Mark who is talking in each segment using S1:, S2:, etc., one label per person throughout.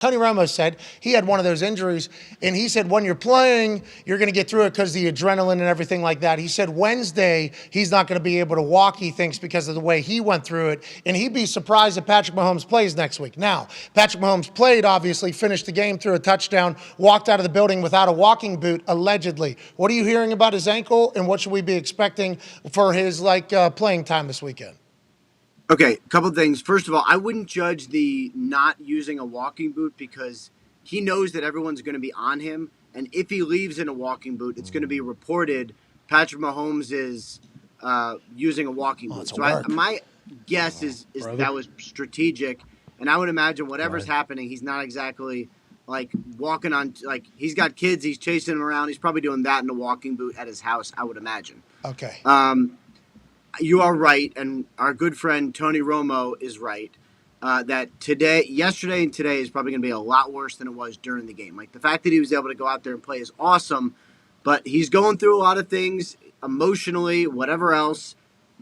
S1: Tony Romo said he had one of those injuries, and he said when you're playing, you're going to get through it because the adrenaline and everything like that. He said Wednesday, he's not going to be able to walk, he thinks, because of the way he went through it, and he'd be surprised if Patrick Mahomes plays next week. Now, Patrick Mahomes played, obviously, finished the game, threw a touchdown, walked out of the building without a walking boot, allegedly. What are you hearing about his ankle, and what should we be expecting for his playing time this weekend?
S2: Okay, a couple of things. First of all, I wouldn't judge the not using a walking boot because he knows that everyone's going to be on him. And if he leaves in a walking boot, it's going to be reported Patrick Mahomes is using a walking boot. So my guess is that was strategic. And I would imagine whatever's happening, he's not exactly like walking on, like he's got kids, he's chasing them around. He's probably doing that in a walking boot at his house, I would imagine.
S1: Okay.
S2: You are right, and our good friend Tony Romo is right, that yesterday and today is probably going to be a lot worse than it was during the game. Like, the fact that he was able to go out there and play is awesome, but he's going through a lot of things emotionally, whatever else.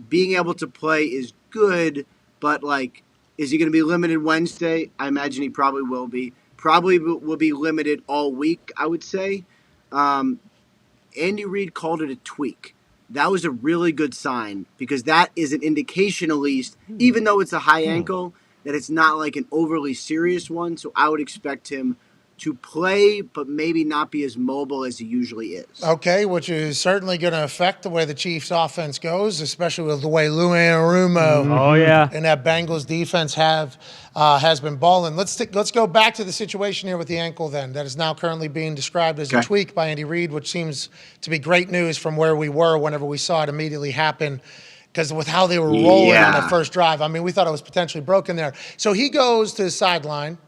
S2: Being able to play is good, but, like, is he going to be limited Wednesday? I imagine he probably will be. Probably will be limited all week, I would say. Andy Reid called it a tweak. That was a really good sign because that is an indication, at least, even though it's a high ankle, that it's not like an overly serious one. So I would expect him to play, but maybe not be as mobile as he usually is.
S1: Okay, which is certainly going to affect the way the Chiefs' offense goes, especially with the way Lou Anarumo and that Bengals defense has been balling. Let's go back to the situation here with the ankle then that is now currently being described as a tweak by Andy Reid, which seems to be great news from where we were whenever we saw it immediately happen. Because with how they were rolling on that first drive, I mean, we thought it was potentially broken there. So he goes to the sideline.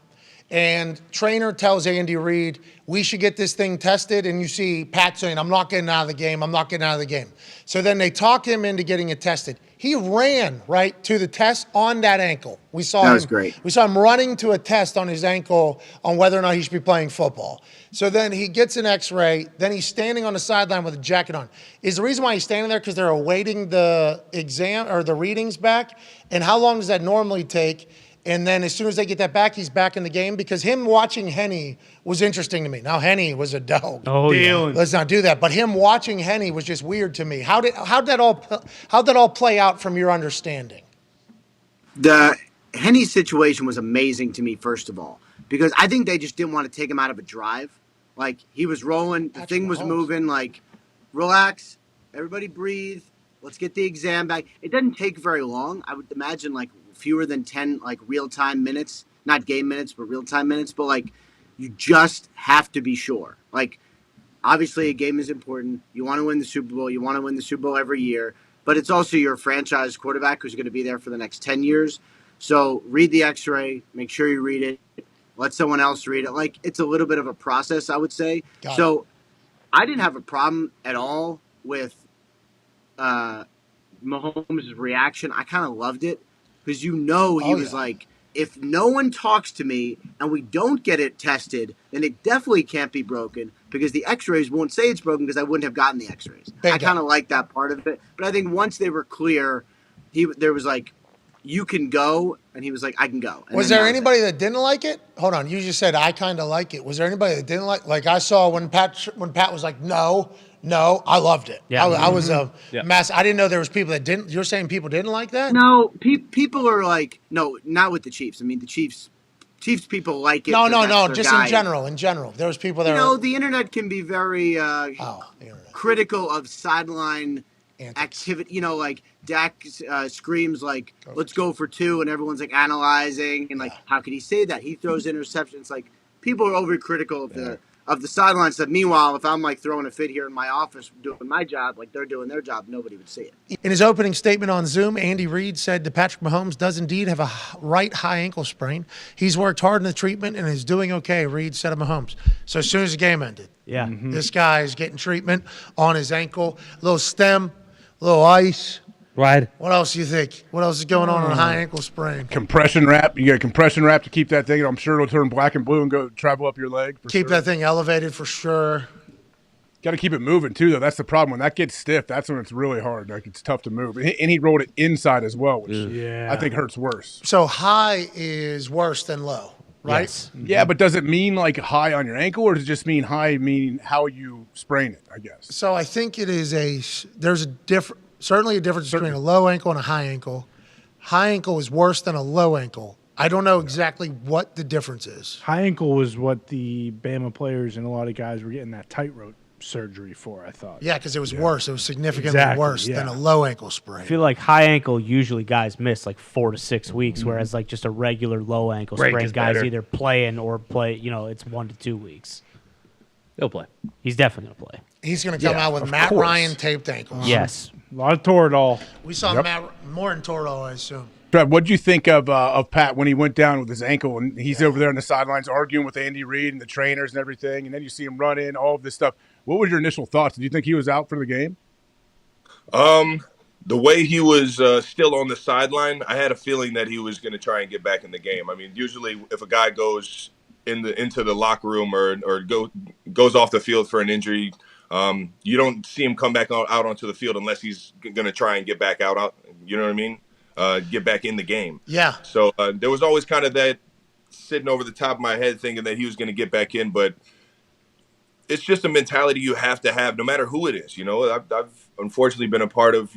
S1: And trainer tells Andy Reid, we should get this thing tested. And you see Pat saying, I'm not getting out of the game. I'm not getting out of the game. So then they talk him into getting it tested. He ran right to the test on that ankle.
S2: That was great.
S1: We saw him running to a test on his ankle on whether or not he should be playing football. So then he gets an x-ray. Then he's standing on the sideline with a jacket on. Is the reason why he's standing there because they're awaiting the exam or the readings back? And how long does that normally take? And then as soon as they get that back, he's back in the game because him watching Henne was interesting to me. Now, Henne was a dog.
S3: Oh, yeah.
S1: Let's not do that. But him watching Henne was just weird to me. How'd that all play out from your understanding?
S2: The Henne situation was amazing to me, first of all, because I think they just didn't want to take him out of a drive. Like, he was rolling, the thing was moving, like, relax, everybody breathe, let's get the exam back. It doesn't take very long. I would imagine, like, fewer than 10 like real-time minutes, not game minutes, but real-time minutes. But like, you just have to be sure. Like, obviously a game is important. You want to win the Super Bowl. You want to win the Super Bowl every year. But it's also your franchise quarterback who's going to be there for the next 10 years. So read the x-ray. Make sure you read it. Let someone else read it. Like, it's a little bit of a process, I would say. So I didn't have a problem at all with Mahomes' reaction. I kind of loved it. Because he was like, if no one talks to me and we don't get it tested, then it definitely can't be broken because the x-rays won't say it's broken because I wouldn't have gotten the x-rays. I kind of like that part of it. But I think once they were clear, there was like, you can go, and he was like, I can go. And
S1: was there anybody that didn't like it? Hold on, you just said, I kind of like it. Was there anybody that didn't like I saw when Pat was like, no, I loved it. Yeah. I was a mess. I didn't know there was people that didn't. You're saying people didn't like that?
S2: No, people are like, no, not with the Chiefs. I mean, the Chiefs people like it.
S1: No, just in general. In general, there was people that
S2: the internet can be very critical of sideline activity. Like Dak screams like, let's go for two, and everyone's like analyzing and like, how could he say that? He throws interceptions. Like, people are overcritical of the sideline stuff. Meanwhile, if I'm like throwing a fit here in my office doing my job, like they're doing their job, nobody would see it.
S1: In his opening statement on Zoom, Andy Reid said that Patrick Mahomes does indeed have a right high ankle sprain. He's worked hard in the treatment and is doing okay, Reid said of Mahomes. So as soon as the game ended, this guy is getting treatment on his ankle, a little stem, a little ice.
S3: Right.
S1: What else do you think? What else is going on a high ankle sprain?
S4: Compression wrap. You get a compression wrap to keep that thing. I'm sure it'll turn black and blue and go travel up your leg.
S1: Keep that thing elevated for sure.
S4: Got to keep it moving too, though. That's the problem. When that gets stiff, that's when it's really hard. Like, it's tough to move. And he rolled it inside as well, which I think hurts worse.
S1: So high is worse than low. right?
S3: Yes.
S4: Yeah, but does it mean like high on your ankle, or does it just mean high meaning how you sprain it, I guess?
S1: So I think it is there's certainly a difference between a low ankle and a high ankle. High ankle is worse than a low ankle. I don't know exactly what the difference is.
S5: High ankle was what the Bama players and a lot of guys were getting that tightrope surgery for, I thought.
S1: Yeah, because it was worse. It was significantly worse than a low ankle sprain.
S3: I feel like high ankle usually guys miss like 4 to 6 weeks, whereas like just a regular low ankle sprain guys either playing or play. It's 1 to 2 weeks.
S6: He'll play.
S3: He's definitely gonna play.
S1: He's going to come out with Matt Ryan taped ankles.
S3: Yes.
S5: A lot of Toradol.
S1: We saw Matt more than Toradol, I assume.
S4: Trev, what did you think of Pat when he went down with his ankle and he's over there on the sidelines arguing with Andy Reid and the trainers and everything, and then you see him run in, all of this stuff. What was your initial thoughts? Did you think he was out for the game?
S7: The way he was still on the sideline, I had a feeling that he was going to try and get back in the game. I mean, usually if a guy goes into the locker room or goes off the field for an injury, you don't see him come back out onto the field unless he's going to try and get back out. You know what I mean? Get back in the game.
S1: Yeah.
S7: So there was always kind of that sitting over the top of my head thinking that he was going to get back in, but it's just a mentality you have to have no matter who it is. I've unfortunately been a part of,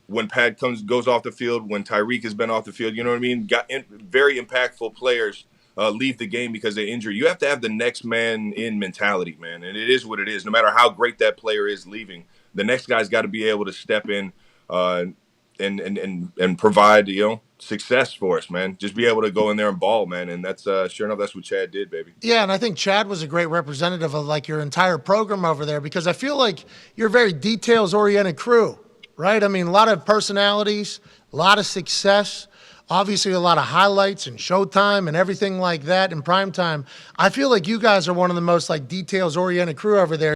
S7: when Pat goes off the field, when Tyreek has been off the field, you know what I mean? Very impactful players leave the game because of injury. You have to have the next man in mentality, man. And it is what it is. No matter how great that player is leaving, the next guy's got to be able to step in and provide, success for us, man. Just be able to go in there and ball, man. And that's sure enough, that's what Chad did, baby.
S1: Yeah, and I think Chad was a great representative of like your entire program over there, because I feel like you're a very details-oriented crew, right? I mean, a lot of personalities, a lot of success, obviously a lot of highlights and showtime and everything like that in prime time. I feel like you guys are one of the most like details-oriented crew over there.